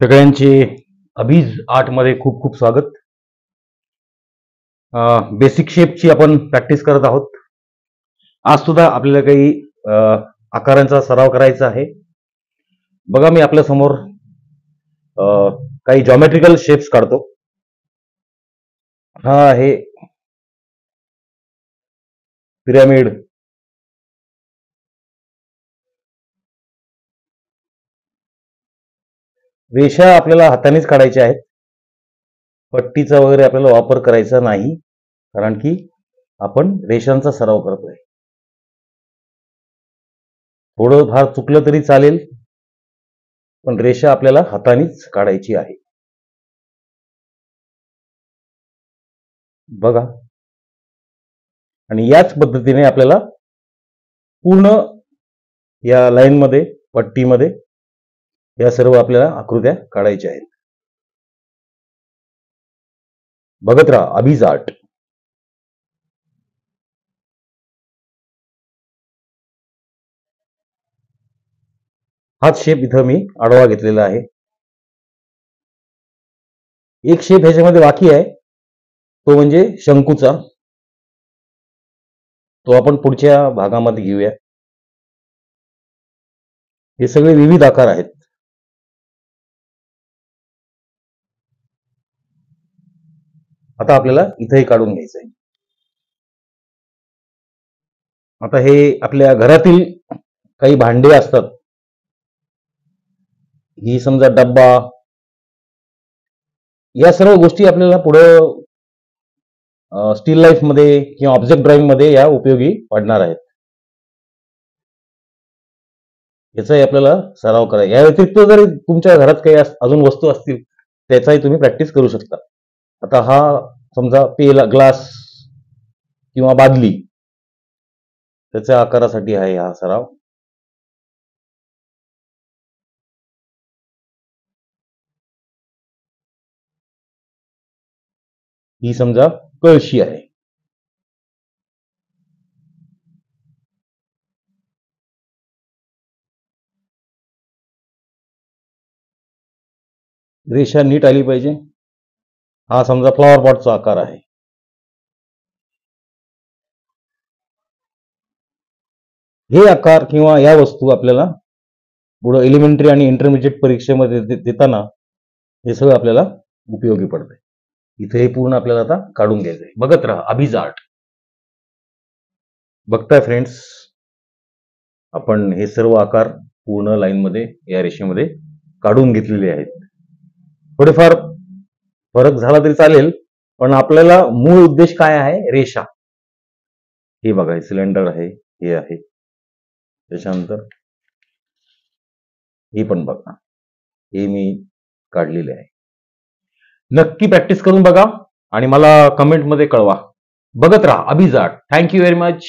सगळ्यांचे अभिज आर्ट मध्ये खूप खूप स्वागत. बेसिक शेपची आपण प्रॅक्टिस करत आहोत. आज सुद्धा आपल्याला काही आकारांचा सराव करायचा आहे. बघा, मी आपल्या समोर काही जॉमेट्रिकल शेप्स काढतो. हा आहे पिरॅमिड, रेषा आपल्याला हातानेच काढायच्या आहेत. पट्टीचा वगैरे आपल्याला वापर करायचा नाही, कारण की आपण रेषांचा सराव करतोय. थोडं फार चुकलं तरी चालेल, पण रेषा आपल्याला हातानेच काढायची आहे. बघा, आणि याच पद्धतीने आपल्याला पूर्ण या लाईन मध्ये, पट्टीमध्ये या सर्व आपल्याला आकृत्या काढायच्या आहेत. बघत राहा अभिज आर्ट. हाच शेप इथं मी आडवा घेतलेला आहे. एक शेप ह्याच्यामध्ये बाकी आहे, तो म्हणजे शंकूचा. तो आपण पुढच्या भागामध्ये घेऊया. हे सगळे विविध आकार आहेत. आता आपल्याला इथंही काढून घ्यायचं आहे. आता हे आपल्या घरातील काही भांडे असतात. ही समजा डब्बा, या सर्व गोष्टी आपल्याला पुढं स्टील लाईफ मध्ये किंवा ऑब्जेक्ट ड्रॉइंग मध्ये या उपयोगी पडणार आहेत. याचाही आपल्याला सराव करायचा. या व्यतिरिक्त जरी तुमच्या घरात काही अजून वस्तू असतील, त्याचाही तुम्ही प्रॅक्टिस करू शकता. आता हा समजा पेला, ग्लास किंवा बादली, त्याच्या आकारासाठी आहे हा सराव. ही समजा कळशी आहे. रेषा नीट आली पाहिजे. हा समजा फ्लॉवर पॉटचा आकार आहे. हे आकार किंवा या वस्तू आपल्याला पुढे एलिमेंटरी आणि इंटरमिजिएट परीक्षेमध्ये देताना हे सगळं आपल्याला उपयोगी पडते. इथे हे पूर्ण आपल्याला आता काढून घ्यायचंय. बघत राहा अभिज आर्ट. बघताय फ्रेंड्स, आपण हे सर्व आकार पूर्ण लाईन मध्ये, या रेषेमध्ये काढून घेतलेले आहेत. थोडेफार फरक झाला तरी चालेल, पण आपल्याला मूळ उद्देश काय आहे? रेषा. हे बघा, हे सिलेंडर आहे, हे आहे. त्याच्यानंतर हे पण बघा, हे मी काढलेले आहे. नक्की प्रॅक्टिस करून बघा आणि मला कमेंट मध्ये कळवा. बघत राहा अभिज आर्ट. Thank you very much.